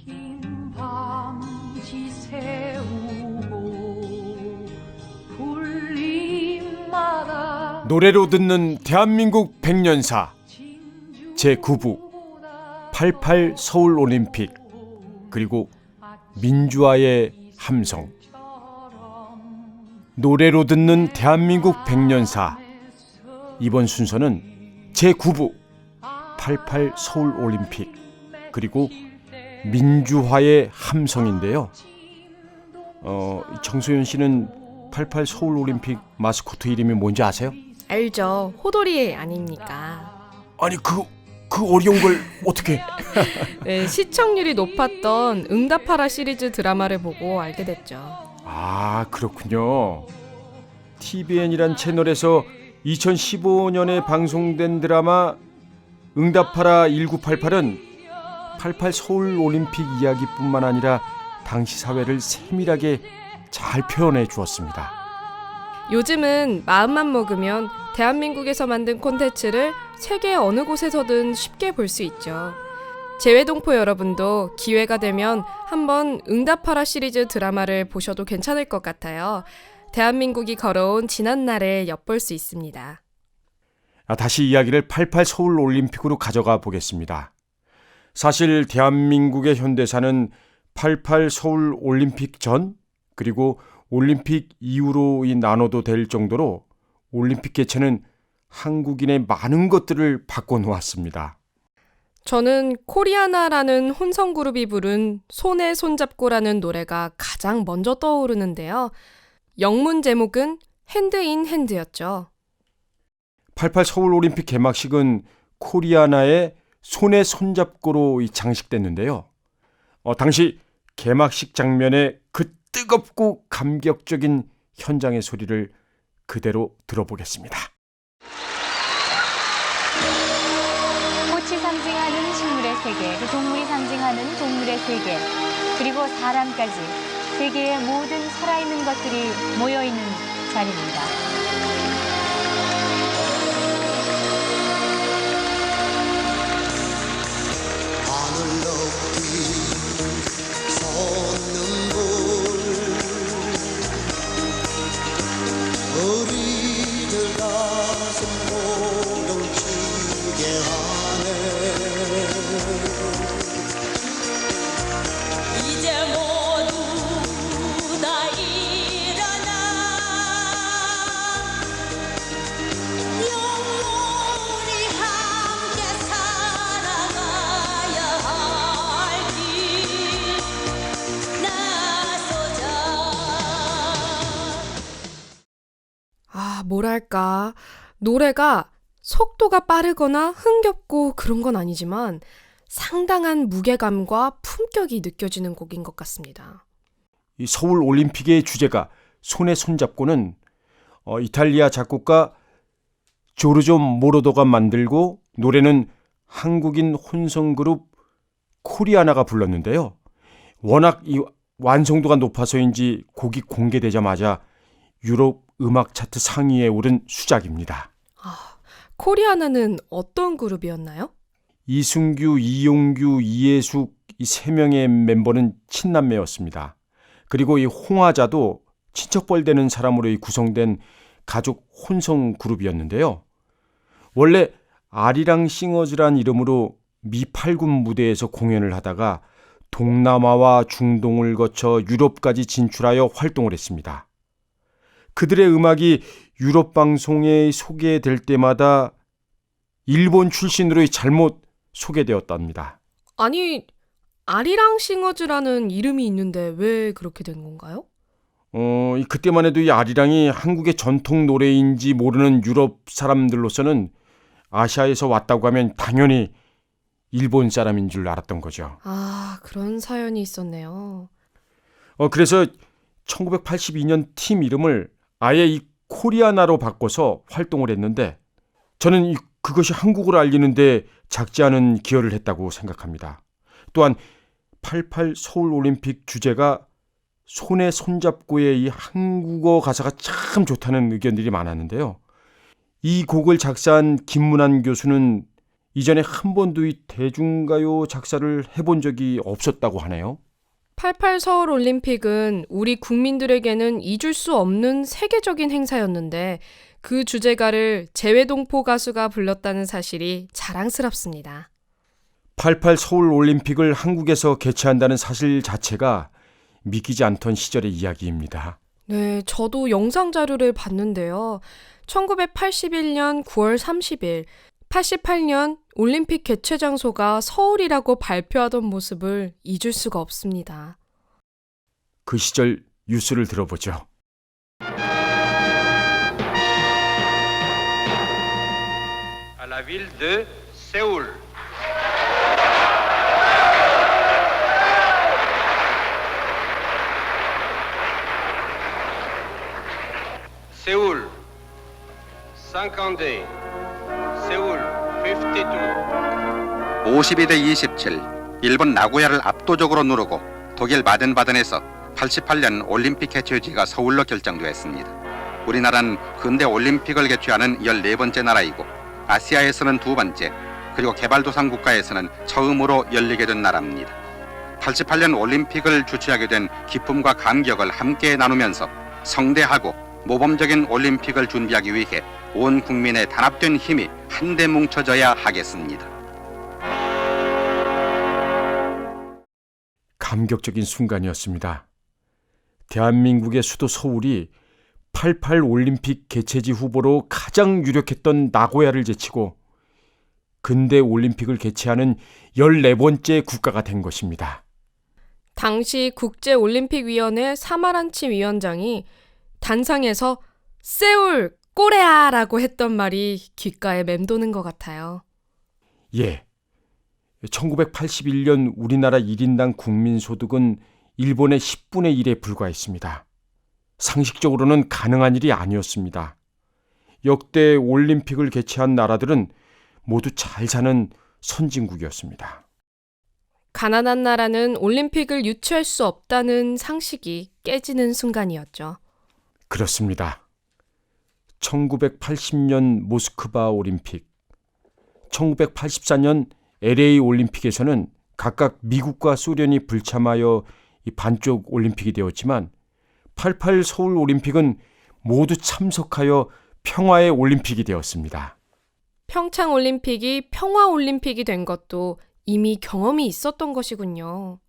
긴 밤지 새우고 불림마다 노래로 듣는 대한민국 백년사 제9부 88 서울올림픽 그리고 민주화의 함성. 노래로 듣는 대한민국 백년사, 이번 순서는 제9부 88 서울올림픽 그리고 민주화의 함성인데요. 정소연 씨는 88 서울올림픽 마스코트 이름이 뭔지 아세요? 알죠. 호돌이 아닙니까? 아니 그 어려운 걸 어떻게? 네, 시청률이 높았던 응답하라 시리즈 드라마를 보고 알게 됐죠. 아, 그렇군요. TVN이란 채널에서 2015년에 방송된 드라마 응답하라 1988은 88 서울올림픽 이야기뿐만 아니라 당시 사회를 세밀하게 잘 표현해 주었습니다. 요즘은 마음만 먹으면 대한민국에서 만든 콘텐츠를 세계 어느 곳에서든 쉽게 볼 수 있죠. 재외동포 여러분도 기회가 되면 한번 응답하라 시리즈 드라마를 보셔도 괜찮을 것 같아요. 대한민국이 걸어온 지난날에 엿볼 수 있습니다. 다시 이야기를 88 서울올림픽으로 가져가 보겠습니다. 사실 대한민국의 현대사는 88 서울올림픽 전 그리고 올림픽 이후로 나눠도 될 정도로 올림픽 개최는 한국인의 많은 것들을 바꿔놓았습니다. 저는 코리아나라는 혼성그룹이 부른 손에 손잡고라는 노래가 가장 먼저 떠오르는데요. 영문 제목은 핸드인 핸드였죠. 88 서울올림픽 개막식은 코리아나의 손에 손잡고로 장식됐는데요. 당시 개막식 장면의 그 뜨겁고 감격적인 현장의 소리를 그대로 들어보겠습니다. 꽃이 상징하는 식물의 세계, 그 동물이 상징하는 동물의 세계, 그리고 사람까지 세계의 모든 살아있는 것들이 모여있는 자리입니다. 하늘 높이 솟는 불 우리들 가슴 고동치게 하네. 이제 모두 다 일어나 영원히 함께 살아가야 할 길 나서자. 뭐랄까. 노래가 속도가 빠르거나 흥겹고 그런 건 아니지만 상당한 무게감과 품격이 느껴지는 곡인 것 같습니다. 이 서울올림픽의 주제가 손에 손잡고는 이탈리아 작곡가 조르조 모로도가 만들고 노래는 한국인 혼성그룹 코리아나가 불렀는데요. 워낙 이 완성도가 높아서인지 곡이 공개되자마자 유럽 음악 차트 상위에 오른 수작입니다. 코리아나는 어떤 그룹이었나요? 이승규, 이용규, 이예숙 이 세 명의 멤버는 친남매였습니다. 그리고 이 홍화자도 친척벌 되는 사람으로 구성된 가족 혼성 그룹이었는데요. 원래 아리랑 싱어즈란 이름으로 미팔군 무대에서 공연을 하다가 동남아와 중동을 거쳐 유럽까지 진출하여 활동을 했습니다. 그들의 음악이 유럽 방송에 소개될 때마다 일본 출신으로 잘못 소개되었답니다. 아니, 아리랑 싱어즈라는 이름이 있는데 왜 그렇게 된 건가요? 그때만 해도 이 아리랑이 한국의 전통 노래인지 모르는 유럽 사람들로서는 아시아에서 왔다고 하면 당연히 일본 사람인 줄 알았던 거죠. 그런 사연이 있었네요. 그래서 1982년 팀 이름을 아예 이 코리아나로 바꿔서 활동을 했는데 저는 그것이 한국을 알리는데 작지 않은 기여를 했다고 생각합니다. 또한 88 서울올림픽 주제가 손에 손잡고의 이 한국어 가사가 참 좋다는 의견들이 많았는데요. 이 곡을 작사한 김문환 교수는 이전에 한 번도 이 대중가요 작사를 해본 적이 없었다고 하네요. 88 서울 올림픽은 우리 국민들에게는 잊을 수 없는 세계적인 행사였는데 그 주제가를 재외동포 가수가 불렀다는 사실이 자랑스럽습니다. 88 서울 올림픽을 한국에서 개최한다는 사실 자체가 믿기지 않던 시절의 이야기입니다. 네, 저도 영상 자료를 봤는데요. 1981년 9월 30일, 88년 올림픽 개최 장소가 서울이라고 발표하던 모습을 잊을 수가 없습니다. 그 시절 뉴스를 들어보죠. à la ville de Séoul. Séoul, 52. Séoul, 52. 52대 27, 일본 나고야를 압도적으로 누르고 독일 바덴바덴에서 88년 올림픽 개최 유지가 서울로 결정되었습니다. 우리나라는 근대 올림픽을 개최하는 14번째 나라이고 아시아에서는 2번째, 그리고 개발도상 국가에서는 처음으로 열리게 된 나라입니다. 88년 올림픽을 주최하게 된 기쁨과 감격을 함께 나누면서 성대하고 모범적인 올림픽을 준비하기 위해 온 국민의 단합된 힘이 한데 뭉쳐져야 하겠습니다. 감격적인 순간이었습니다. 대한민국의 수도 서울이 88 올림픽 개최지 후보로 가장 유력했던 나고야를 제치고 근대 올림픽을 개최하는 14번째 국가가 된 것입니다. 당시 국제올림픽위원회 사마란치 위원장이 단상에서 세울 꼬레아라고 했던 말이 귓가에 맴도는 것 같아요. 예, 1981년 우리나라 1인당 국민소득은 일본의 10분의 1에 불과했습니다. 상식적으로는 가능한 일이 아니었습니다. 역대 올림픽을 개최한 나라들은 모두 잘 사는 선진국이었습니다. 가난한 나라는 올림픽을 유치할 수 없다는 상식이 깨지는 순간이었죠. 그렇습니다. 1980년 모스크바 올림픽, 1984년 LA 올림픽에서는 각각 미국과 소련이 불참하여 반쪽 올림픽이 되었지만 88 서울 올림픽은 모두 참석하여 평화의 올림픽이 되었습니다. 평창 올림픽이 평화 올림픽이 된 것도 이미 경험이 있었던 것이군요.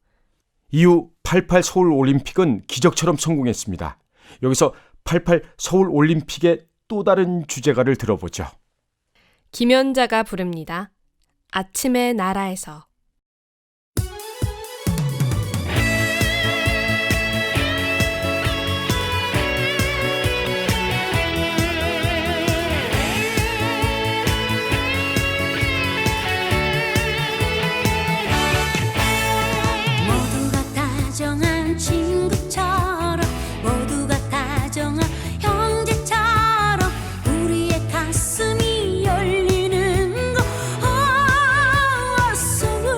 이후 88 서울 올림픽은 기적처럼 성공했습니다. 여기서 88 서울 올림픽의 또 다른 주제가를 들어보죠. 김연자가 부릅니다. 아침의 나라에서. 모두가 다정한 친구처럼 모두가 다정한 형제처럼 우리의 가슴이 열리는 것 어서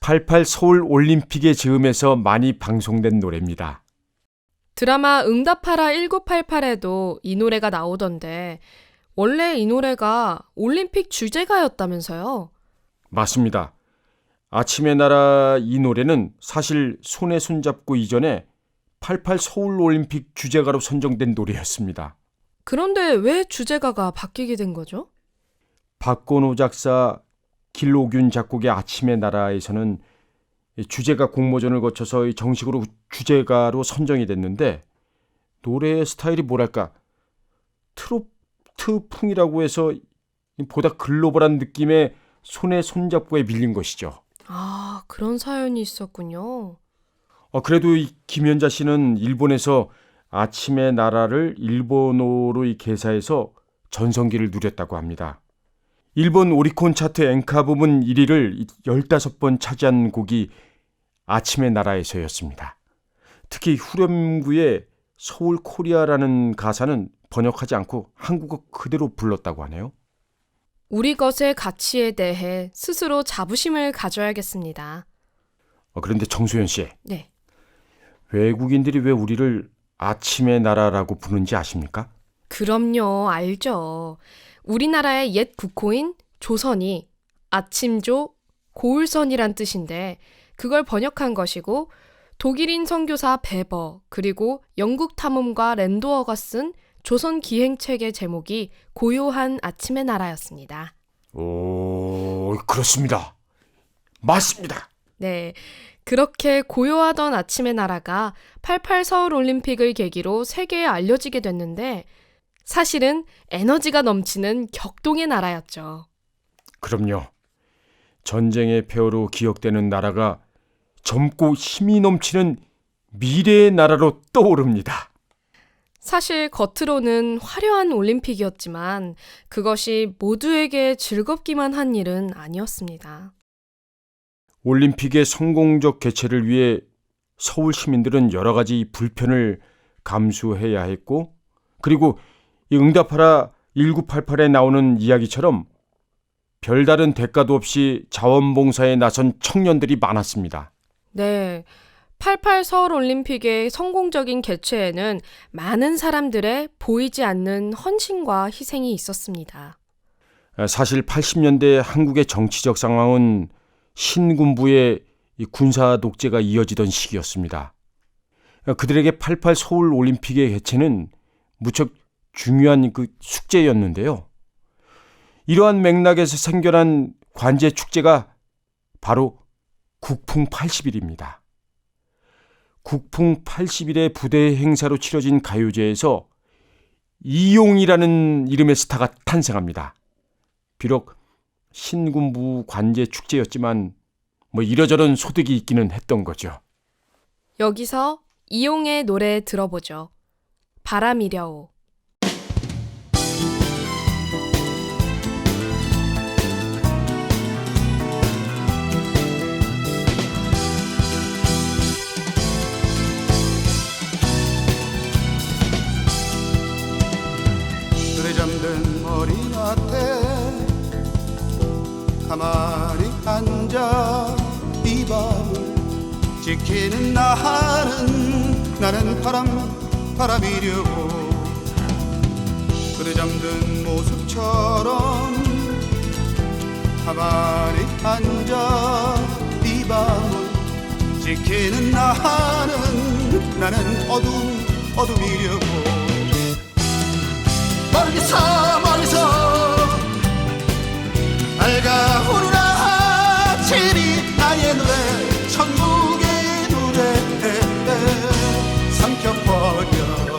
88 서울 올림픽의 즈음에서 많이 방송된 노래입니다. 드라마 응답하라 1988에도 이 노래가 나오던데 원래 이 노래가 올림픽 주제가였다면서요? 맞습니다. 아침의 나라 이 노래는 사실 손에 손잡고 이전에 88 서울 올림픽 주제가로 선정된 노래였습니다. 그런데 왜 주제가가 바뀌게 된 거죠? 박건호 작사, 길옥윤 작곡의 아침의 나라에서는 주제가 공모전을 거쳐서 정식으로 주제가로 선정이 됐는데 노래의 스타일이 뭐랄까 트로트풍이라고 해서 보다 글로벌한 느낌의 손에 손잡고에 밀린 것이죠. 아, 그런 사연이 있었군요. 그래도 이 김연자 씨는 일본에서 아침의 나라를 일본어로 개사해서 전성기를 누렸다고 합니다. 일본 오리콘 차트 엔카 부문 1위를 15번 차지한 곡이 아침의 나라에서였습니다. 특히 후렴구의 서울 코리아라는 가사는 번역하지 않고 한국어 그대로 불렀다고 하네요. 우리 것의 가치에 대해 스스로 자부심을 가져야겠습니다. 그런데 정소연 씨, 네. 외국인들이 왜 우리를 아침의 나라라고 부르는지 아십니까? 그럼요, 알죠. 우리나라의 옛 국호인 조선이 아침조 고울선이란 뜻인데 그걸 번역한 것이고 독일인 선교사 베버 그리고 영국 탐험가 랜도어가 쓴 조선 기행책의 제목이 고요한 아침의 나라였습니다. 오, 그렇습니다. 맞습니다. 네, 그렇게 고요하던 아침의 나라가 88 서울 올림픽을 계기로 세계에 알려지게 됐는데 사실은 에너지가 넘치는 격동의 나라였죠. 그럼요. 전쟁의 폐허로 기억되는 나라가 젊고 힘이 넘치는 미래의 나라로 떠오릅니다. 사실 겉으로는 화려한 올림픽이었지만 그것이 모두에게 즐겁기만 한 일은 아니었습니다. 올림픽의 성공적 개최를 위해 서울 시민들은 여러 가지 불편을 감수해야 했고 그리고 이 응답하라 1988에 나오는 이야기처럼 별다른 대가도 없이 자원봉사에 나선 청년들이 많았습니다. 네, 88 서울 올림픽의 성공적인 개최에는 많은 사람들의 보이지 않는 헌신과 희생이 있었습니다. 사실 80년대 한국의 정치적 상황은 신군부의 군사 독재가 이어지던 시기였습니다. 그들에게 88 서울 올림픽의 개최는 무척 중요한 그 숙제였는데요. 이러한 맥락에서 생겨난 관제 축제가 바로 국풍 80일입니다. 국풍 80일의 부대 행사로 치러진 가요제에서 이용이라는 이름의 스타가 탄생합니다. 비록 신군부 관제 축제였지만 이러저런 소득이 있기는 했던 거죠. 여기서 이용의 노래 들어보죠. 바람이려오. 그래 잠든 머리맡에 가만히 앉아 이 밤을 지키는 나는 바람이려고 그래 잠든 모습처럼 가만히 앉아 이 밤을 지키는 나는 어둠이려고 멀리서 밝아오르는 아침이 나의 노래 천국의 노래 삼켜버려요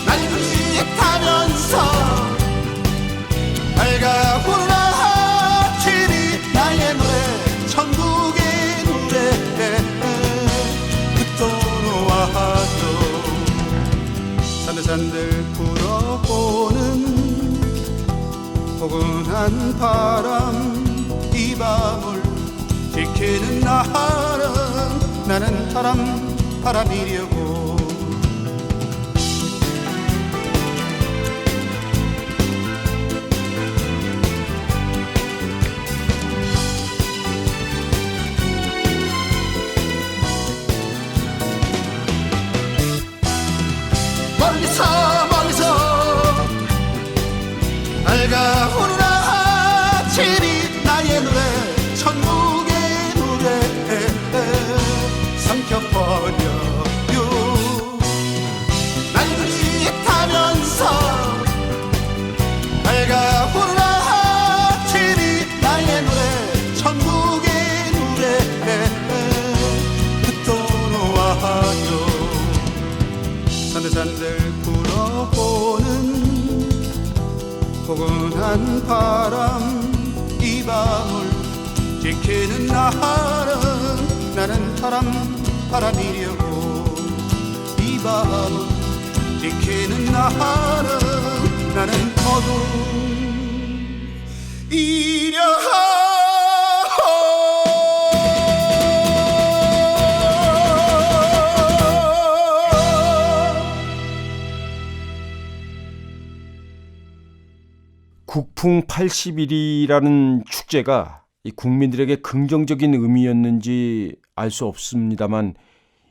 날 그리하면서 밝아오르는 아침이 나의 노래 천국의 노래 흩어놓아요 산들산들 불어오는 포근한 바람 이 밤을 지키는 나는 바람이려고 멀리서 멀리서 밝아오는 아침이 나의 노래 천국의 노래 삼켜버려요 날짓하면서 밝아오는 아침이 나의 노래 천국의 노래 떠놓아요 산들산들 불어오는 포근한 바람 이 밤을 지키는 나는 바람이려고 이 밤을 지키는 나는 어둠이려 국풍 80일이라는 축제가 이 국민들에게 긍정적인 의미였는지 알 수 없습니다만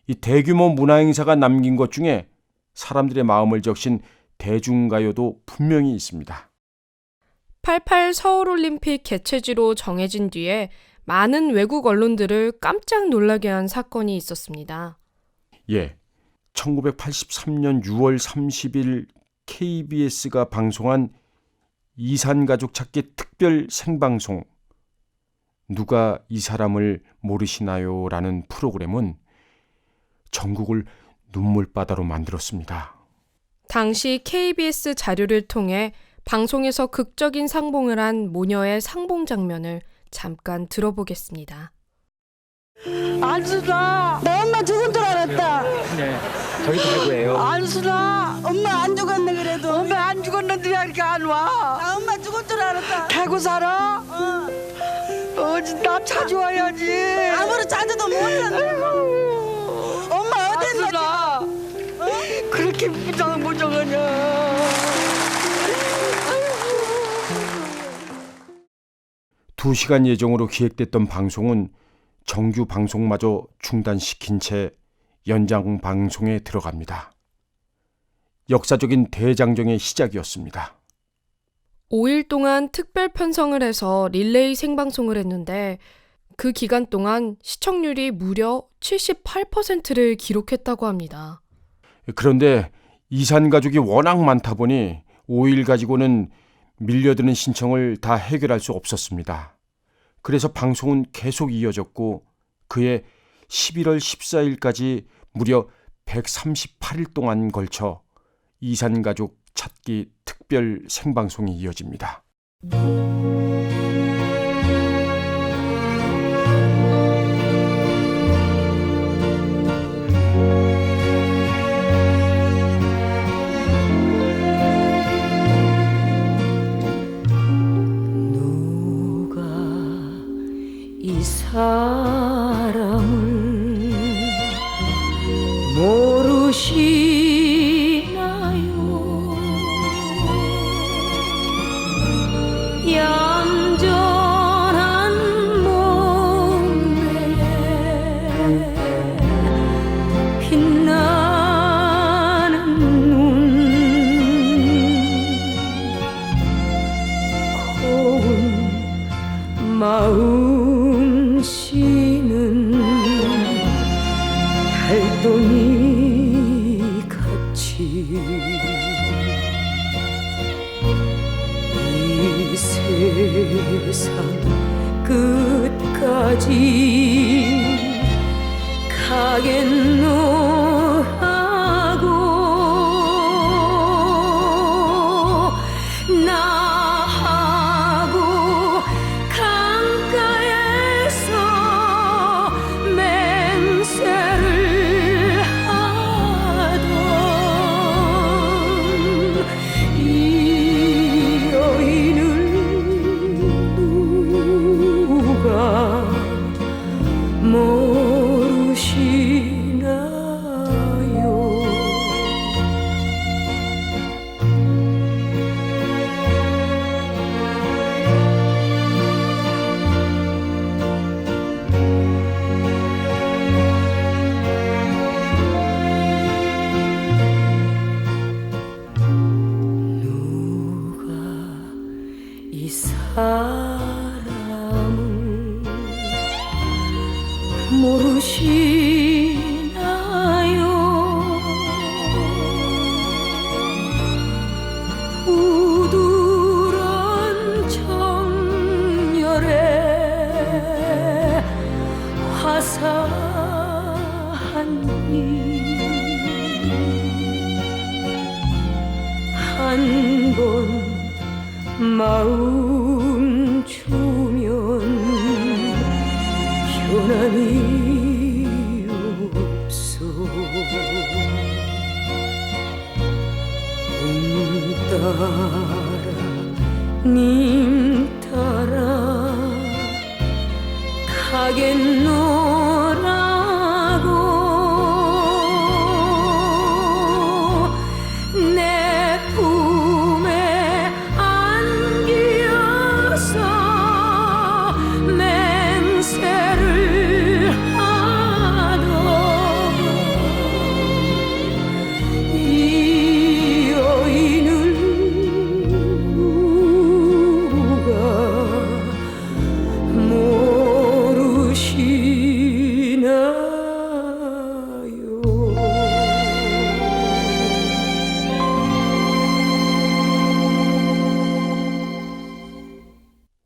이 대규모 문화행사가 남긴 것 중에 사람들의 마음을 적신 대중가요도 분명히 있습니다. 88 서울올림픽 개최지로 정해진 뒤에 많은 외국 언론들을 깜짝 놀라게 한 사건이 있었습니다. 예, 1983년 6월 30일 KBS가 방송한 이산가족 찾기 특별 생방송 누가 이 사람을 모르시나요? 라는 프로그램은 전국을 눈물바다로 만들었습니다. 당시 KBS 자료를 통해 방송에서 극적인 상봉을 한 모녀의 상봉 장면을 잠깐 들어보겠습니다. 안순아, 나 엄마 죽은 줄 알았다. 네, 저희 살고예요. 안순아, 엄마 안 죽었네 그래도. 엄마 안 죽었는데 왜 이렇게 안 와? 나 엄마 죽은 줄 알았다. 대구 살아? 나 찾아와야지. 아무리 찾아도 몰랐네. 엄마 어딨나? 안순아, 그렇게 무정하냐? 2시간 예정으로 기획됐던 방송은 정규 방송마저 중단시킨 채 연장 방송에 들어갑니다. 역사적인 대장정의 시작이었습니다. 5일 동안 특별 편성을 해서 릴레이 생방송을 했는데 그 기간 동안 시청률이 무려 78%를 기록했다고 합니다. 그런데 이산가족이 워낙 많다 보니 5일 가지고는 밀려드는 신청을 다 해결할 수 없었습니다. 그래서 방송은 계속 이어졌고 그해 11월 14일까지 무려 138일 동안 걸쳐 이산가족 찾기 특별 생방송이 이어집니다. 누가 이 사람을 모르시나요? 얌전한 몸매에 빛나는 눈 고운 마음 씨는 달동이 같이 이 세상 끝까지 가겠노 하고 나하고 강가에서 맹세를 하던 이 여인을 누가 모르시나요? 한 번 마음 주면 변함이 없어. 따라 님 따라 가겠노라고 내 품에 안기어서 맹세를 하던 이 여인을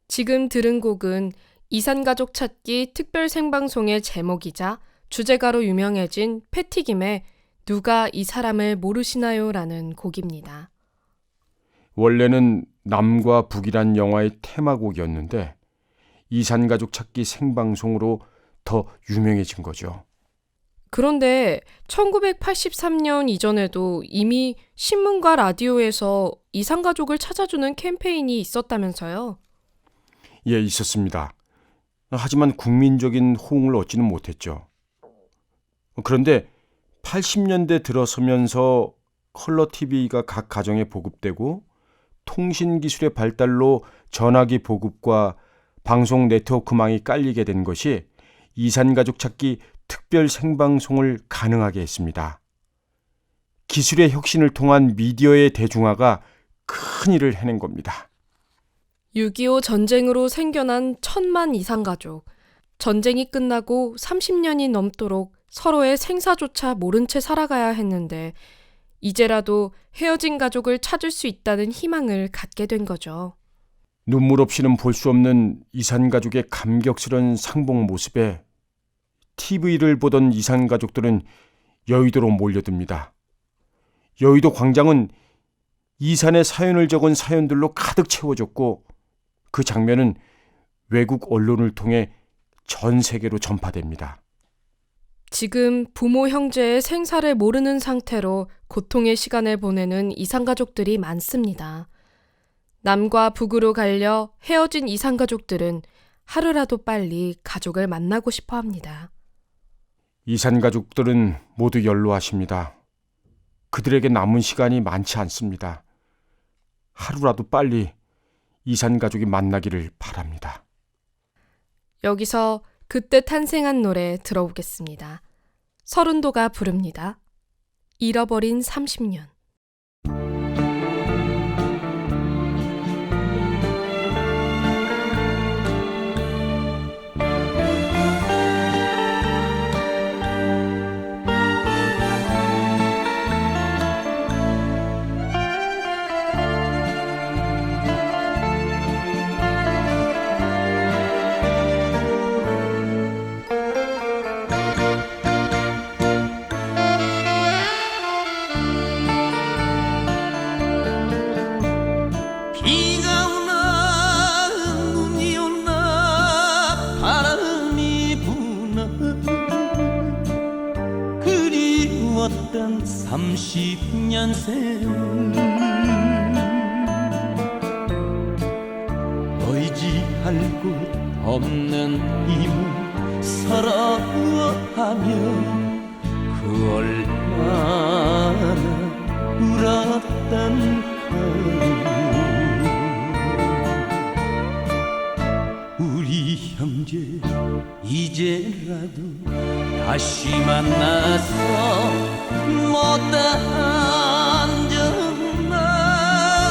지금 들은 곡은 이산가족 찾기 특별 생방송의 제목이자 주제가로 유명해진 패티김의 누가 이 사람을 모르시나요? 라는 곡입니다. 원래는 남과 북이란 영화의 테마곡이었는데 이산가족 찾기 생방송으로 더 유명해진 거죠. 그런데 1983년 이전에도 이미 신문과 라디오에서 이산가족을 찾아주는 캠페인이 있었다면서요? 예, 있었습니다. 하지만 국민적인 호응을 얻지는 못했죠. 그런데 80년대 들어서면서 컬러 TV가 각 가정에 보급되고 통신기술의 발달로 전화기 보급과 방송 네트워크망이 깔리게 된 것이 이산가족 찾기 특별 생방송을 가능하게 했습니다. 기술의 혁신을 통한 미디어의 대중화가 큰 일을 해낸 겁니다. 6.25 전쟁으로 생겨난 1000만 이산가족. 전쟁이 끝나고 30년이 넘도록 서로의 생사조차 모른 채 살아가야 했는데 이제라도 헤어진 가족을 찾을 수 있다는 희망을 갖게 된 거죠. 눈물 없이는 볼 수 없는 이산가족의 감격스러운 상봉 모습에 TV를 보던 이산가족들은 여의도로 몰려듭니다. 여의도 광장은 이산의 사연을 적은 사연들로 가득 채워졌고 그 장면은 외국 언론을 통해 전 세계로 전파됩니다. 지금 부모 형제의 생사를 모르는 상태로 고통의 시간을 보내는 이산가족들이 많습니다. 남과 북으로 갈려 헤어진 이산가족들은 하루라도 빨리 가족을 만나고 싶어 합니다. 이산가족들은 모두 연로하십니다. 그들에게 남은 시간이 많지 않습니다. 하루라도 빨리 이산가족이 만나기를 바랍니다. 여기서 그때 탄생한 노래 들어보겠습니다. 서른도가 부릅니다. 잃어버린 30년. 비가 오나 눈이 오나 바람이 부나 그리웠던 30년 세월 의지할 곳 없는 이모 서러워하며 그 얼마나 울었던 우리 형제 이제라도 다시 만나서 못다한 적만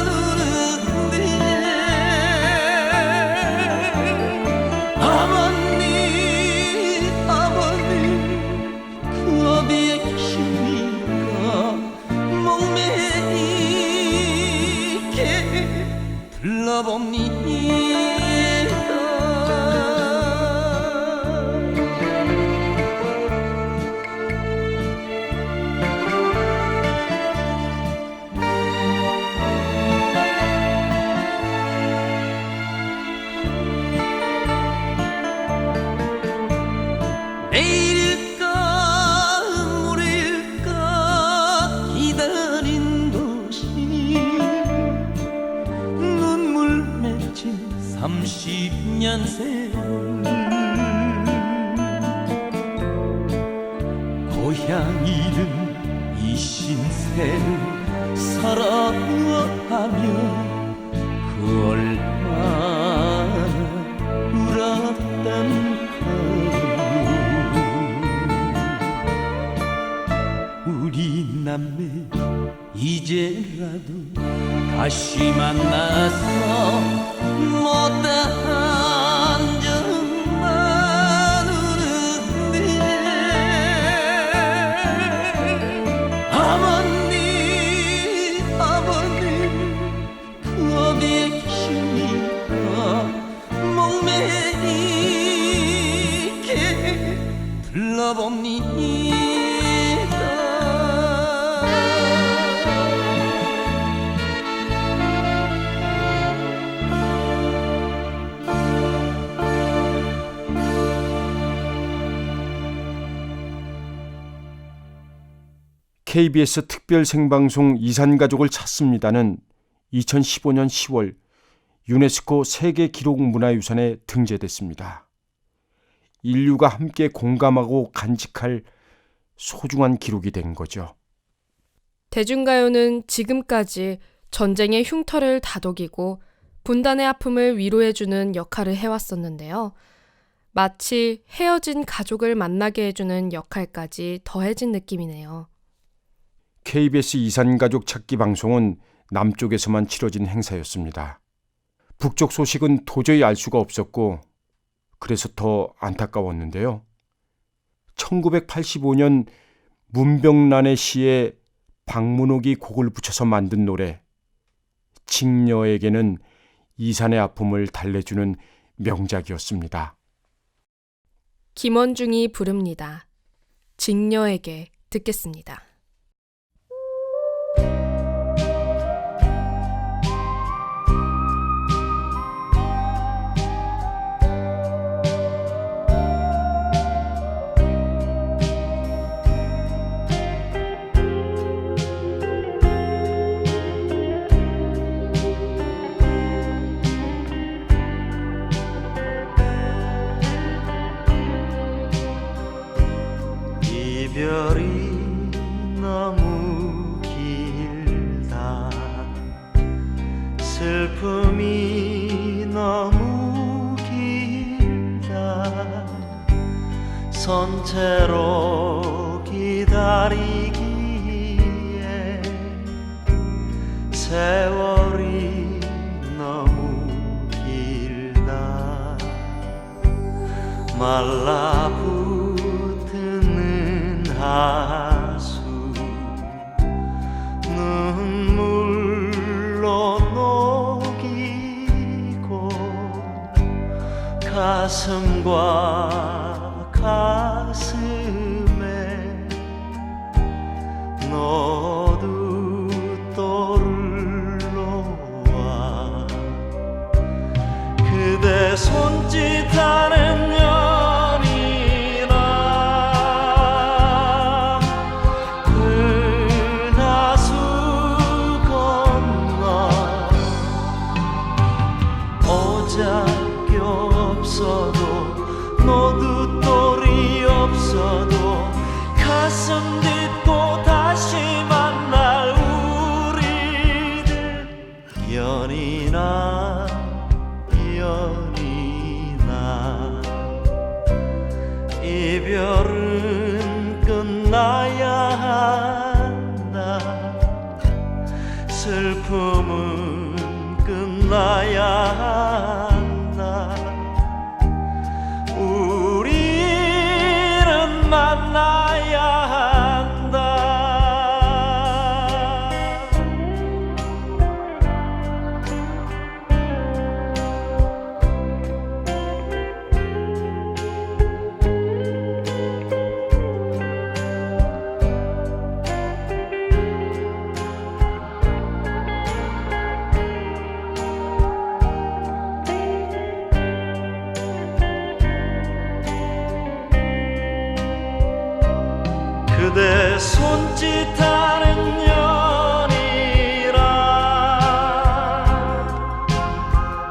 우는데 아버님 그 어디에 계십니까 목매이게 불러봅니다. 고향 잃은 이 신세를 살아가며 그 얼마나 울었던가. 우리 남매 이제라도 다시 만나서 못다한 적만 우는데 아버님 그 어디에 계십니까? 목매이게 불러봅니다. KBS 특별 생방송 이산가족을 찾습니다는 2015년 10월 유네스코 세계 기록 문화유산에 등재됐습니다. 인류가 함께 공감하고 간직할 소중한 기록이 된 거죠. 대중가요는 지금까지 전쟁의 흉터를 다독이고 분단의 아픔을 위로해주는 역할을 해왔었는데요. 마치 헤어진 가족을 만나게 해주는 역할까지 더해진 느낌이네요. KBS 이산가족 찾기 방송은 남쪽에서만 치러진 행사였습니다. 북쪽 소식은 도저히 알 수가 없었고 그래서 더 안타까웠는데요. 1985년 문병란의 시에 박문옥이 곡을 붙여서 만든 노래 직녀에게는 이산의 아픔을 달래주는 명작이었습니다. 김원중이 부릅니다. 직녀에게 듣겠습니다. 이별이 너무 길다 슬픔이 너무 길다 선체로 기다리기에 세월이 너무 길다 말라붙는 하수 눈물로 녹이고 가슴과 가슴에 너도 떠올라 그대 손짓하는 노두돌이 없어도 가슴 딛고 다시 만날 우리들 연이나 연이나 이별은 끝나야 한다 슬픔은 끝나야 한다 우리는 만나야 한다. 그대 손짓하는 연이라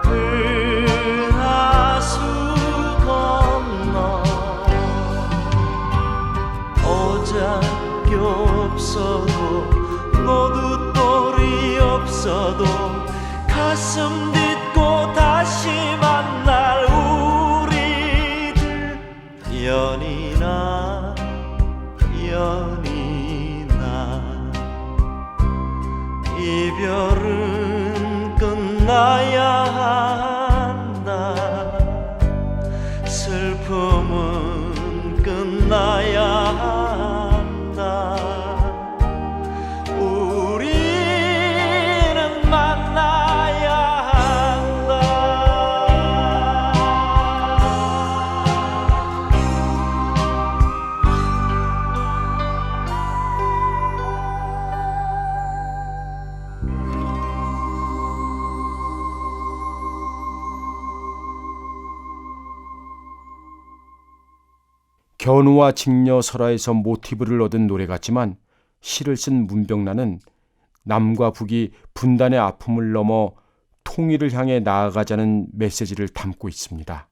은하수 건너 오자 남자께 없어도 노두돌이 없어도 가슴 딛고 다시 만날 우리들 연이나 이별은 끝나야 한다 슬픔은 끝나야 한다 우리는 만나야 한다 견우와 직녀설화에서 모티브를 얻은 노래 같지만 시를 쓴 문병란은 남과 북이 분단의 아픔을 넘어 통일을 향해 나아가자는 메시지를 담고 있습니다.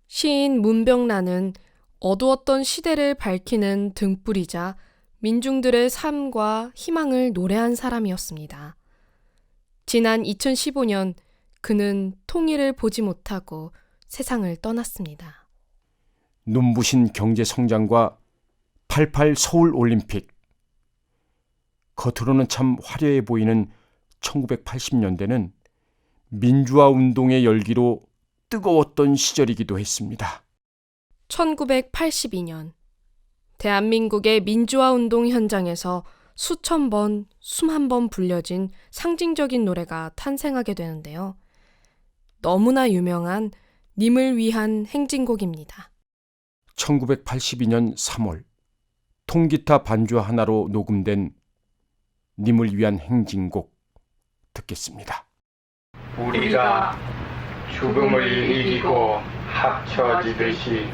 시인 문병란은 어두웠던 시대를 밝히는 등불이자 민중들의 삶과 희망을 노래한 사람이었습니다. 지난 2015년 그는 통일을 보지 못하고 세상을 떠났습니다. 눈부신 경제 성장과 88 서울 올림픽. 겉으로는 참 화려해 보이는 1980년대는 민주화 운동의 열기로 뜨거웠던 시절이기도 했습니다. 1982년 대한민국의 민주화 운동 현장에서 수천 번, 수만 번 불려진 상징적인 노래가 탄생하게 되는데요. 너무나 유명한 님을 위한 행진곡입니다. 1982년 3월 통기타 반주 하나로 녹음된 님을 위한 행진곡 듣겠습니다. 우리가 죽음을 이기고 합쳐지듯이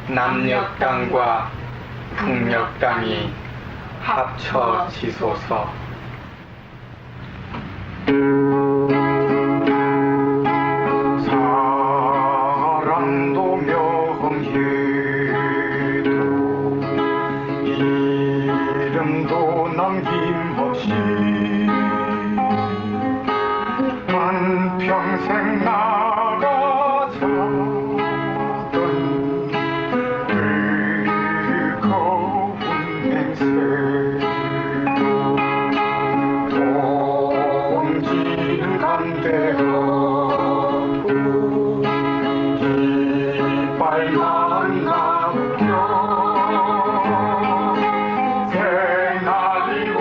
남녘 땅과 북녘 땅이 합쳐지소서. 사랑도 명예도 이름도 남김없이 한평생 나가자던 즐거운 행세 동지는 간대하고 깃발만 남겨 새날이 올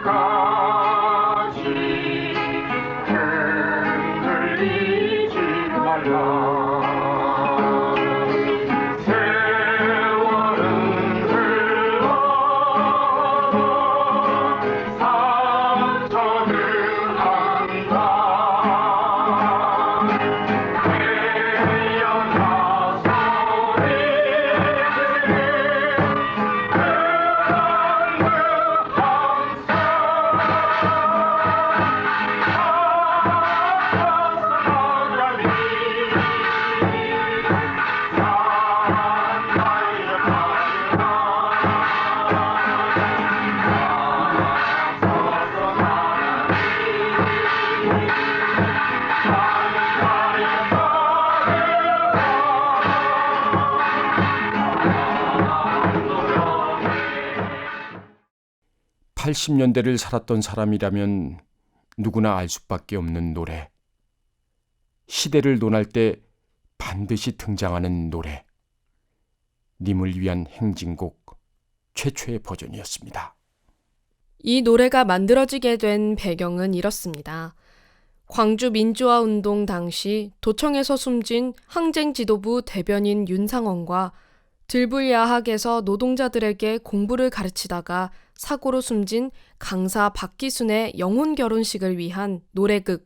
때까지 흔들리지 말라. 세월은 흘러도 상처는 한다. 태어나 소리 그 80년대를 살았던 사람이라면 누구나 알 수밖에 없는 노래. 시대를 논할 때 반드시 등장하는 노래. 님을 위한 행진곡 최초의 버전이었습니다. 이 노래가 만들어지게 된 배경은 이렇습니다. 광주 민주화 운동 당시 도청에서 숨진 항쟁 지도부 대변인 윤상원과 들불야학에서 노동자들에게 공부를 가르치다가 사고로 숨진 강사 박기순의 영혼 결혼식을 위한 노래극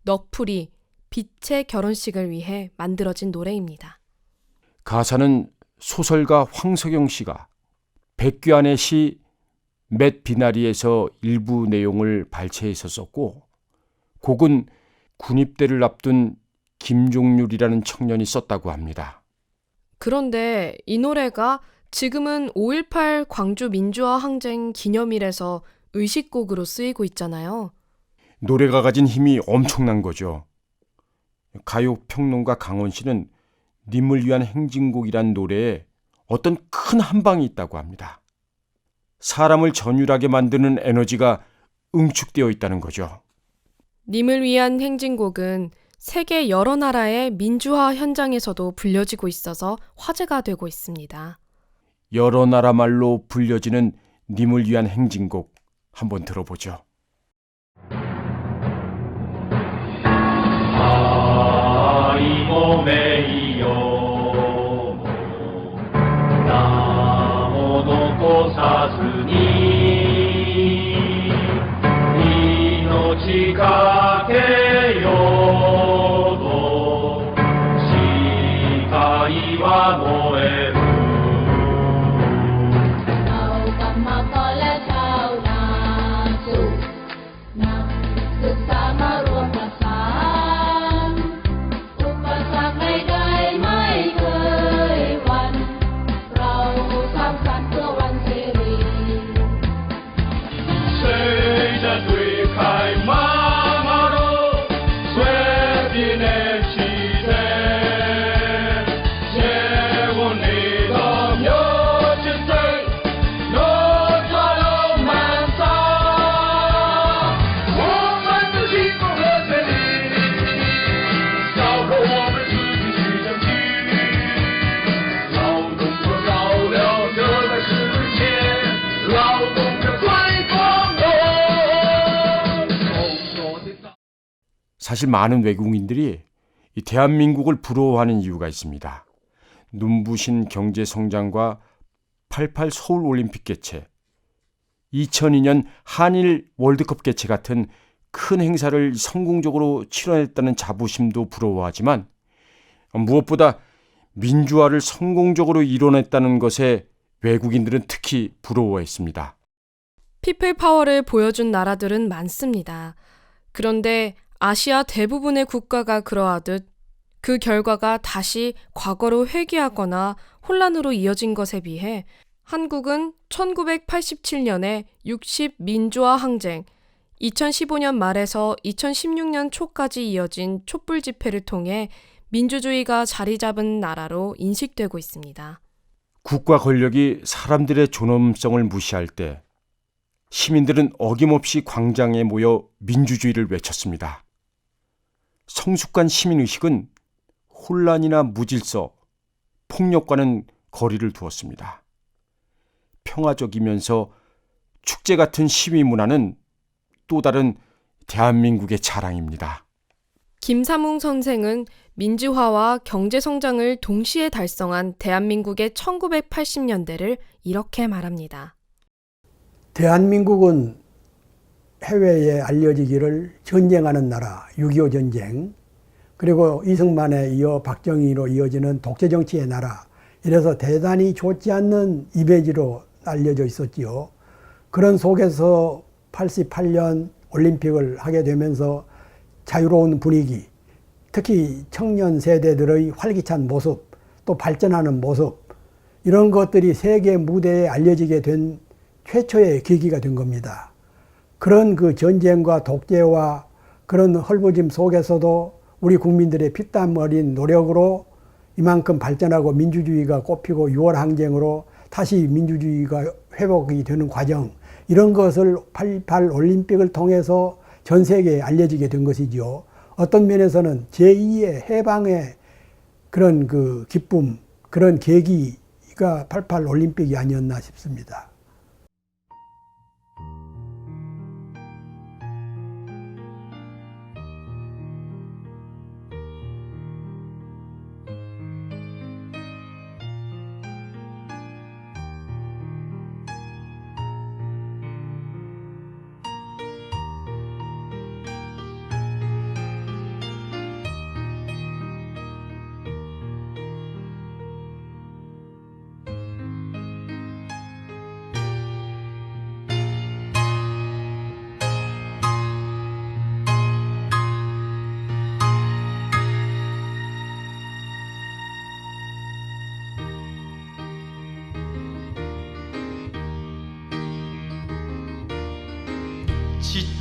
넋풀이 빛의 결혼식을 위해 만들어진 노래입니다. 가사는 소설가 황석영 씨가 백귀안의 시 맷 비나리에서 일부 내용을 발췌해서 썼고, 곡은 군입대를 앞둔 김종률이라는 청년이 썼다고 합니다. 그런데 이 노래가 지금은 5.18 광주 민주화 항쟁 기념일에서 의식곡으로 쓰이고 있잖아요. 노래가 가진 힘이 엄청난 거죠. 가요 평론가 강원 씨는 님을 위한 행진곡이란 노래에 어떤 큰 한방이 있다고 합니다. 사람을 전율하게 만드는 에너지가 응축되어 있다는 거죠. 님을 위한 행진곡은 세계 여러 나라의 민주화 현장에서도 불려지고 있어서 화제가 되고 있습니다. 여러 나라 말로 불려지는 님을 위한 행진곡 한번 들어보죠. 이 몸에 이요 나무 놓고 사스니命かけよと誓いは燃える사실 많은 외국인들이 이 대한민국을 부러워하는 이유가 있습니다. 눈부신 경제 성장과 88 서울 올림픽 개최, 2002년 한일 월드컵 개최 같은 큰 행사를 성공적으로 치러냈다는 자부심도 부러워하지만 무엇보다 민주화를 성공적으로 이뤄냈다는 것에 외국인들은 특히 부러워했습니다. 피플 파워를 보여준 나라들은 많습니다. 그런데 아시아 대부분의 국가가 그러하듯 그 결과가 다시 과거로 회귀하거나 혼란으로 이어진 것에 비해 한국은 1987년에 60 민주화 항쟁, 2015년 말에서 2016년 초까지 이어진 촛불 집회를 통해 민주주의가 자리 잡은 나라로 인식되고 있습니다. 국가 권력이 사람들의 존엄성을 무시할 때 시민들은 어김없이 광장에 모여 민주주의를 외쳤습니다. 성숙한 시민의식은 혼란이나 무질서, 폭력과는 거리를 두었습니다. 평화적이면서 축제 같은 시위 문화는 또 다른 대한민국의 자랑입니다. 김삼웅 선생은 민주화와 경제 성장을 동시에 달성한 대한민국의 1980년대를 이렇게 말합니다. 대한민국은 해외에 알려지기를 전쟁하는 나라, 6.25 전쟁, 그리고 이승만에 이어 박정희로 이어지는 독재정치의 나라, 이래서 대단히 좋지 않는 이미지로 알려져 있었지요. 그런 속에서 88년 올림픽을 하게 되면서 자유로운 분위기, 특히 청년 세대들의 활기찬 모습, 또 발전하는 모습, 이런 것들이 세계 무대에 알려지게 된 최초의 계기가 된 겁니다. 그런 그 전쟁과 독재와 그런 헐벗임 속에서도 우리 국민들의 피땀 어린 노력으로 이만큼 발전하고 민주주의가 꽃피고 6월 항쟁으로 다시 민주주의가 회복이 되는 과정, 이런 것을 88 올림픽을 통해서 전 세계에 알려지게 된 것이죠. 어떤 면에서는 제2의 해방의 그런 그 기쁨, 그런 계기가 88 올림픽이 아니었나 싶습니다.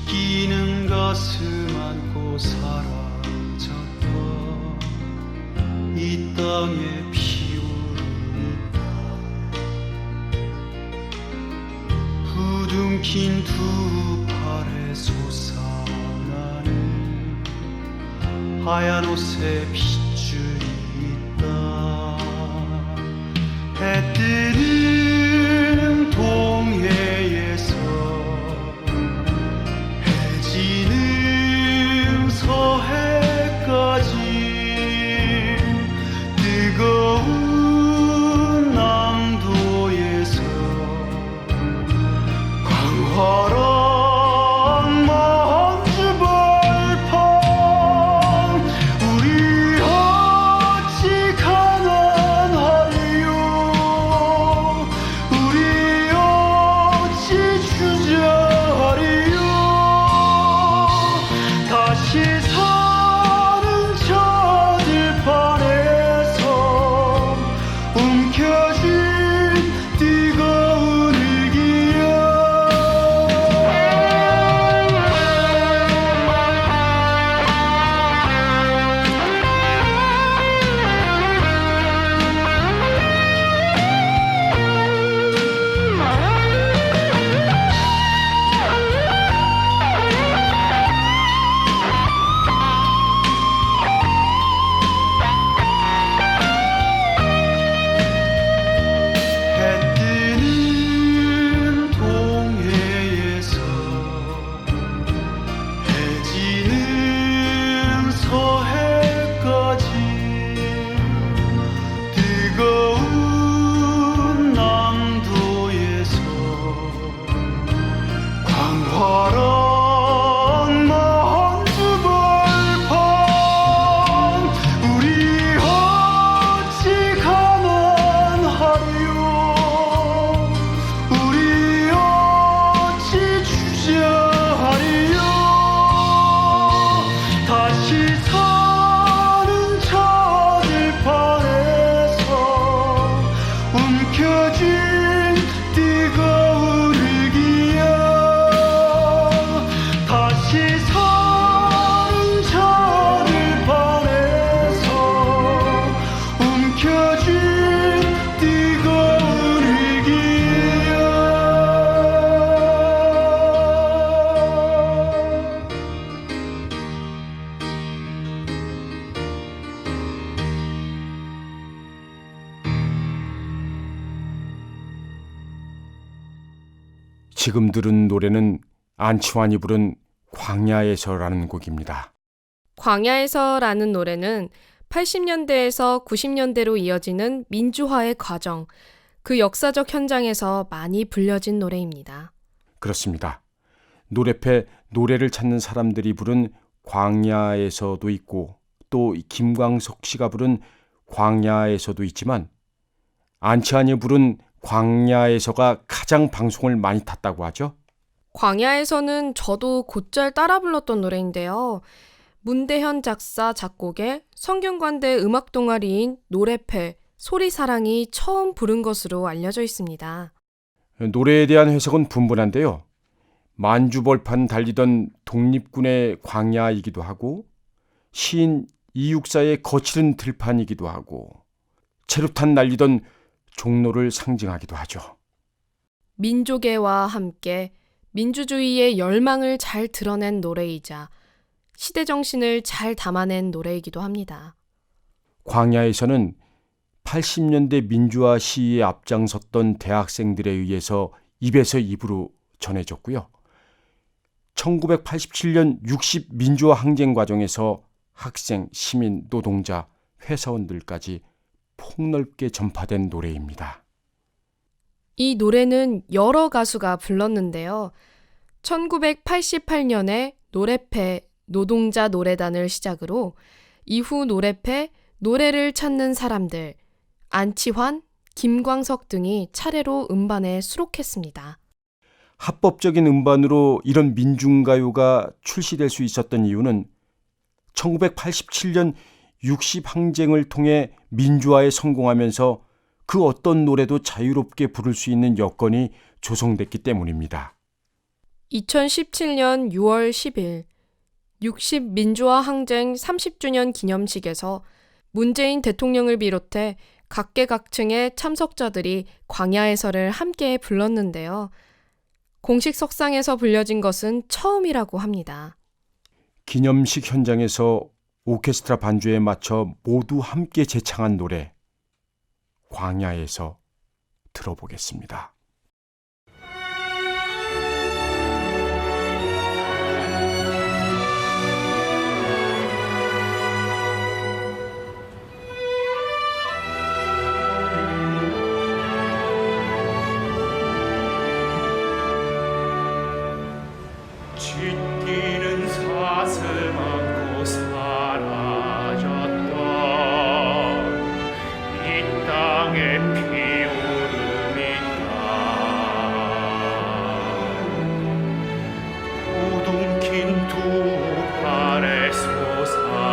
지키는 가슴 안고 사라졌던 이 땅에 피오르는 부둥킨 두 팔에 솟아나는 하얀 옷에 핏줄이 있다. 해 뜨는 동해에서 해 지는 서해까지 뜨거운 남도에서 광활한 만주벌판 우리 어찌 가난하리요 우리 어찌 주저하리요 다시 사는 저 들판에서 움켜쥔 뜨거운 일기야. 해 뜨는 동해에서 해 지는 서해까지 뜨거운 남도에서 광활한 만주벌판 우리 어찌 가난하리요 우리 어찌 주저하리요 다시 사는 저 들판에서 움켜쥔 뜨거운 일기야. 다시 사는 저 들판에서 움켜쥔 뜨거운 일기야. 지금 들은 노래는 안치환이 부른 광야에서라는 곡입니다. 광야에서라는 노래는 80년대에서 90년대로 이어지는 민주화의 과정, 그 역사적 현장에서 많이 불려진 노래입니다. 그렇습니다. 노래패 노래를 찾는 사람들이 부른 광야에서도 있고 또 김광석 씨가 부른 광야에서도 있지만 안치환이 부른 광야에서가 가장 방송을 많이 탔다고 하죠. 광야에서는 저도 곧잘 따라 불렀던 노래인데요. 문대현 작사 작곡의 성균관대 음악동아리인 노래패 소리사랑이 처음 부른 것으로 알려져 있습니다. 노래에 대한 해석은 분분한데요. 만주벌판 달리던 독립군의 광야이기도 하고 시인 이육사의 거칠은 들판이기도 하고 체류탄 날리던 종로를 상징하기도 하죠. 민족애와 함께 민주주의의 열망을 잘 드러낸 노래이자 시대 정신을 잘 담아낸 노래이기도 합니다. 광야에서는 80년대 민주화 시위에 앞장섰던 대학생들에 의해서 입에서 입으로 전해졌고요. 1987년 60 민주화 항쟁 과정에서 학생, 시민, 노동자, 회사원들까지 폭넓게 전파된 노래입니다. 이 노래는 여러 가수가 불렀는데요. 1988년에 노래패 노동자 노래단을 시작으로 이후 노래패 노래를 찾는 사람들, 안치환, 김광석 등이 차례로 음반에 수록했습니다. 합법적인 음반으로 이런 민중가요가 출시될 수 있었던 이유는 1987년 60 항쟁을 통해 민주화에 성공하면서 그 어떤 노래도 자유롭게 부를 수 있는 여건이 조성됐기 때문입니다. 2017년 6월 10일 60 민주화 항쟁 30주년 기념식에서 문재인 대통령을 비롯해 각계각층의 참석자들이 광야에서를 함께 불렀는데요. 공식 석상에서 불려진 것은 처음이라고 합니다. 기념식 현장에서 오케스트라 반주에 맞춰 모두 함께 재창한 노래 광야에서 들어보겠습니다. 짙기는 사슴 안고 사라졌던 이 땅에 피오름이다. 고동킨 두 팔에 솟아나는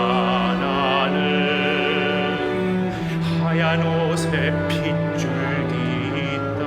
하얀 옷에 핏줄기 있다.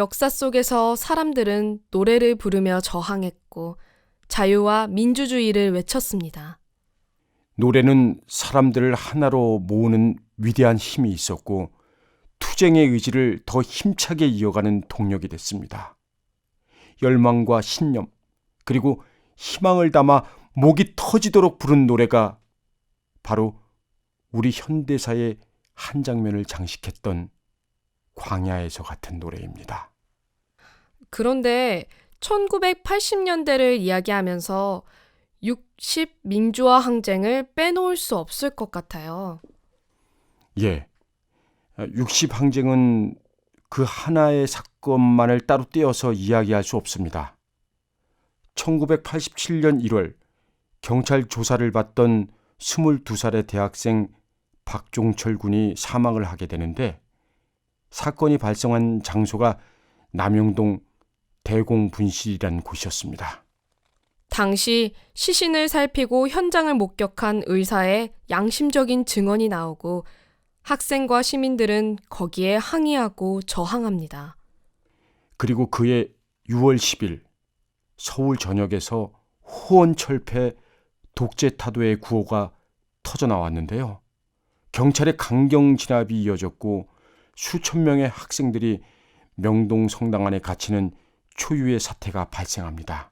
역사 속에서 사람들은 노래를 부르며 저항했고 자유와 민주주의를 외쳤습니다. 노래는 사람들을 하나로 모으는 위대한 힘이 있었고 투쟁의 의지를 더 힘차게 이어가는 동력이 됐습니다. 열망과 신념 그리고 희망을 담아 목이 터지도록 부른 노래가 바로 우리 현대사의 한 장면을 장식했던 광야에서 같은 노래입니다. 그런데 1980년대를 이야기하면서 60 민주화 항쟁을 빼놓을 수 없을 것 같아요. 예, 60 항쟁은 그 하나의 사건만을 따로 떼어서 이야기할 수 없습니다. 1987년 1월 경찰 조사를 받던 22살의 대학생 박종철 군이 사망을 하게 되는데 사건이 발생한 장소가 남영동 대공분실이란 곳이었습니다. 당시 시신을 살피고 현장을 목격한 의사의 양심적인 증언이 나오고 학생과 시민들은 거기에 항의하고 저항합니다. 그리고 그해 6월 10일 서울 전역에서 호언철폐 독재타도의 구호가 터져 나왔는데요. 경찰의 강경 진압이 이어졌고 수천 명의 학생들이 명동 성당 안에 갇히는 초유의 사태가 발생합니다.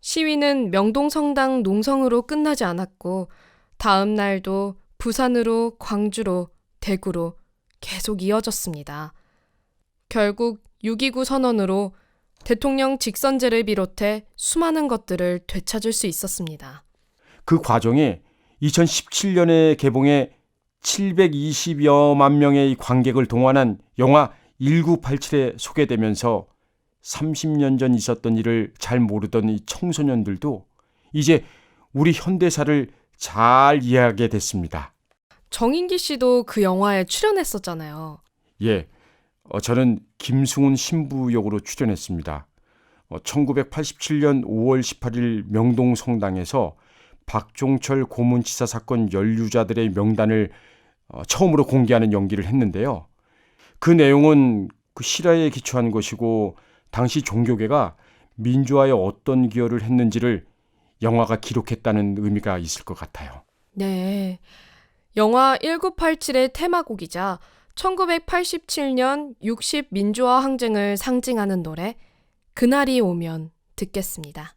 시위는 명동 성당 농성으로 끝나지 않았고 다음 날도 부산으로 광주로 대구로 계속 이어졌습니다. 결국 6.29 선언으로 대통령 직선제를 비롯해 수많은 것들을 되찾을 수 있었습니다. 그 과정에 2017년에 개봉해 720여만 명의 관객을 동원한 영화 1987에 소개되면서 30년 전 있었던 일을 잘 모르던 이 청소년들도 이제 우리 현대사를 잘 이해하게 됐습니다. 정인기 씨도 그 영화에 출연했었잖아요. 예, 저는 김승훈 신부 역으로 출연했습니다. 1987년 5월 18일 명동 성당에서 박종철 고문치사 사건 연루자들의 명단을 처음으로 공개하는 연기를 했는데요. 그 내용은 그 실화에 기초한 것이고 당시 종교계가 민주화에 어떤 기여를 했는지를 영화가 기록했다는 의미가 있을 것 같아요. 네, 영화 1987의 테마곡이자 1987년 60 민주화 항쟁을 상징하는 노래 그날이 오면 듣겠습니다.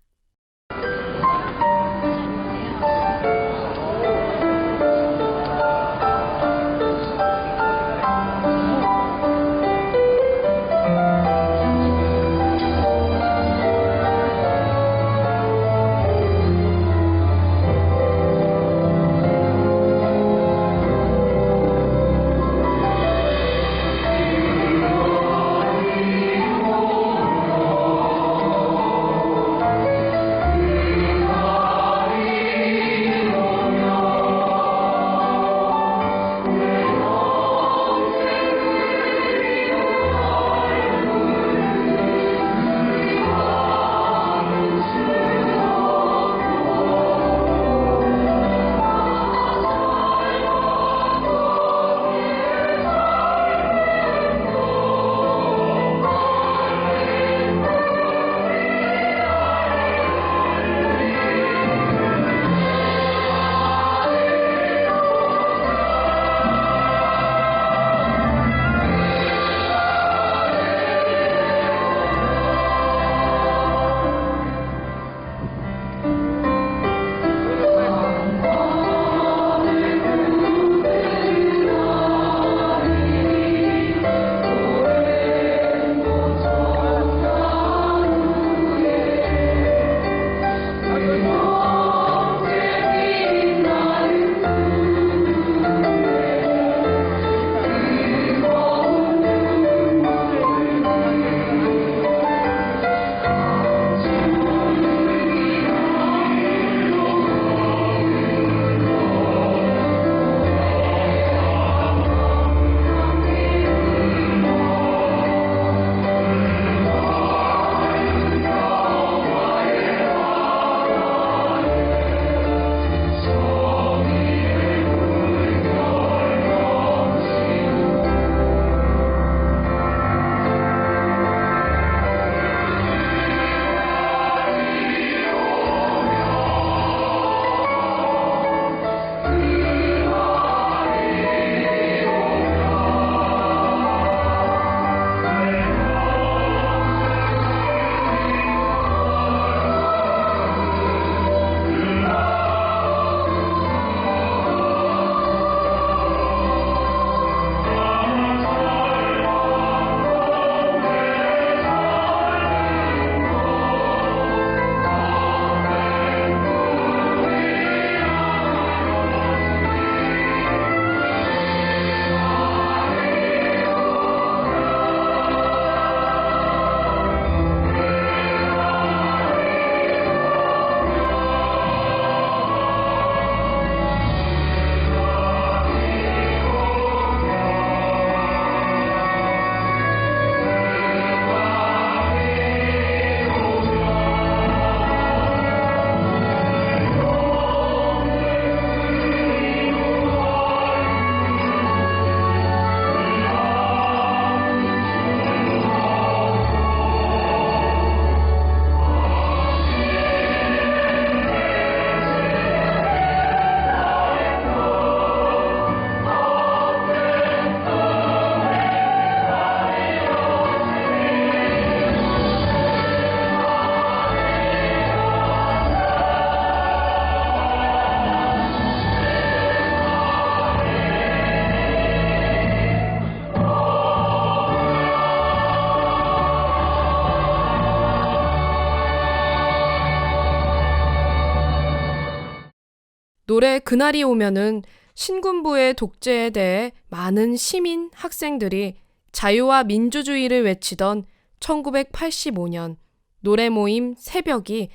노래 그날이 오면은 신군부의 독재에 대해 많은 시민, 학생들이 자유와 민주주의를 외치던 1985년 노래 모임 새벽이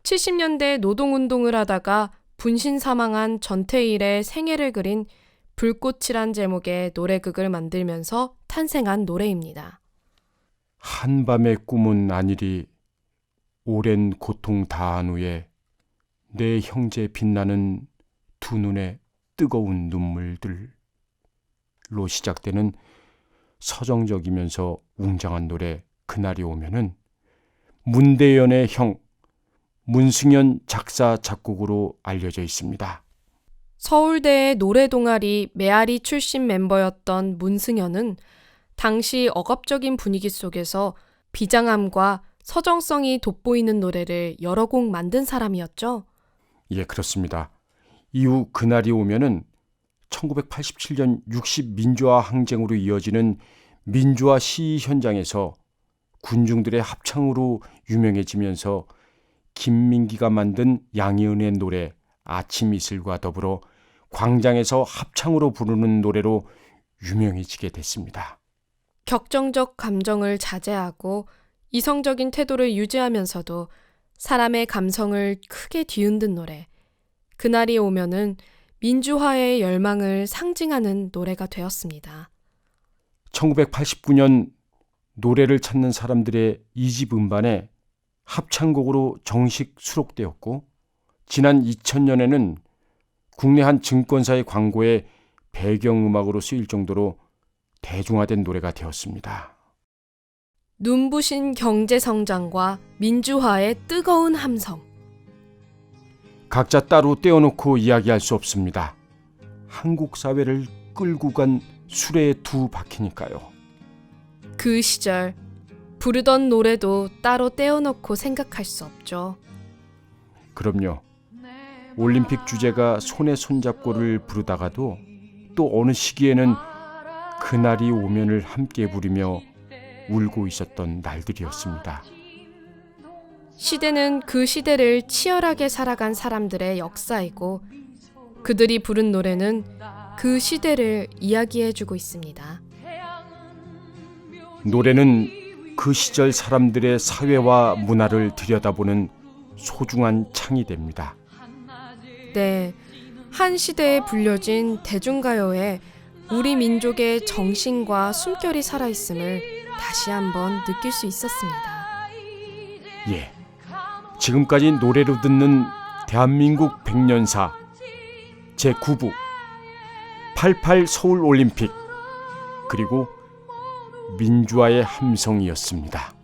70년대 노동운동을 하다가 분신 사망한 전태일의 생애를 그린 불꽃이란 제목의 노래극을 만들면서 탄생한 노래입니다. 한밤의 꿈은 아니리 오랜 고통 다한 후에 내 형제 빛나는 두 눈에 뜨거운 눈물들로 시작되는 서정적이면서 웅장한 노래 그날이 오면은 문대연의 형 문승연 작사 작곡으로 알려져 있습니다. 서울대의 노래 동아리 메아리 출신 멤버였던 문승연은 당시 억압적인 분위기 속에서 비장함과 서정성이 돋보이는 노래를 여러 곡 만든 사람이었죠. 예, 그렇습니다. 이후 그날이 오면은 1987년 60 민주화 항쟁으로 이어지는 민주화 시위 현장에서 군중들의 합창으로 유명해지면서 김민기가 만든 양희은의 노래 아침 이슬과 더불어 광장에서 합창으로 부르는 노래로 유명해지게 됐습니다. 격정적 감정을 자제하고 이성적인 태도를 유지하면서도 사람의 감성을 크게 뒤흔든 노래. 그날이 오면은 민주화의 열망을 상징하는 노래가 되었습니다. 1989년 노래를 찾는 사람들의 2집 음반에 합창곡으로 정식 수록되었고 지난 2000년에는 국내 한 증권사의 광고에 배경음악으로 쓰일 정도로 대중화된 노래가 되었습니다. 눈부신 경제성장과 민주화의 뜨거운 함성. 각자 따로 떼어놓고 이야기할 수 없습니다. 한국 사회를 끌고 간 수레의 두 바퀴니까요. 그 시절 부르던 노래도 따로 떼어놓고 생각할 수 없죠. 그럼요. 올림픽 주제가 손에 손잡고를 부르다가도 또 어느 시기에는 그날이 오면을 함께 부르며 울고 있었던 날들이었습니다. 시대는 그 시대를 치열하게 살아간 사람들의 역사이고 그들이 부른 노래는 그 시대를 이야기해주고 있습니다. 노래는 그 시절 사람들의 사회와 문화를 들여다보는 소중한 창이 됩니다. 네, 한 시대에 불려진 대중가요에 우리 민족의 정신과 숨결이 살아있음을 다시 한번 느낄 수 있었습니다. 예, 지금까지 노래로 듣는 대한민국 100년사 제9부 88 서울올림픽 그리고 민주화의 함성이었습니다.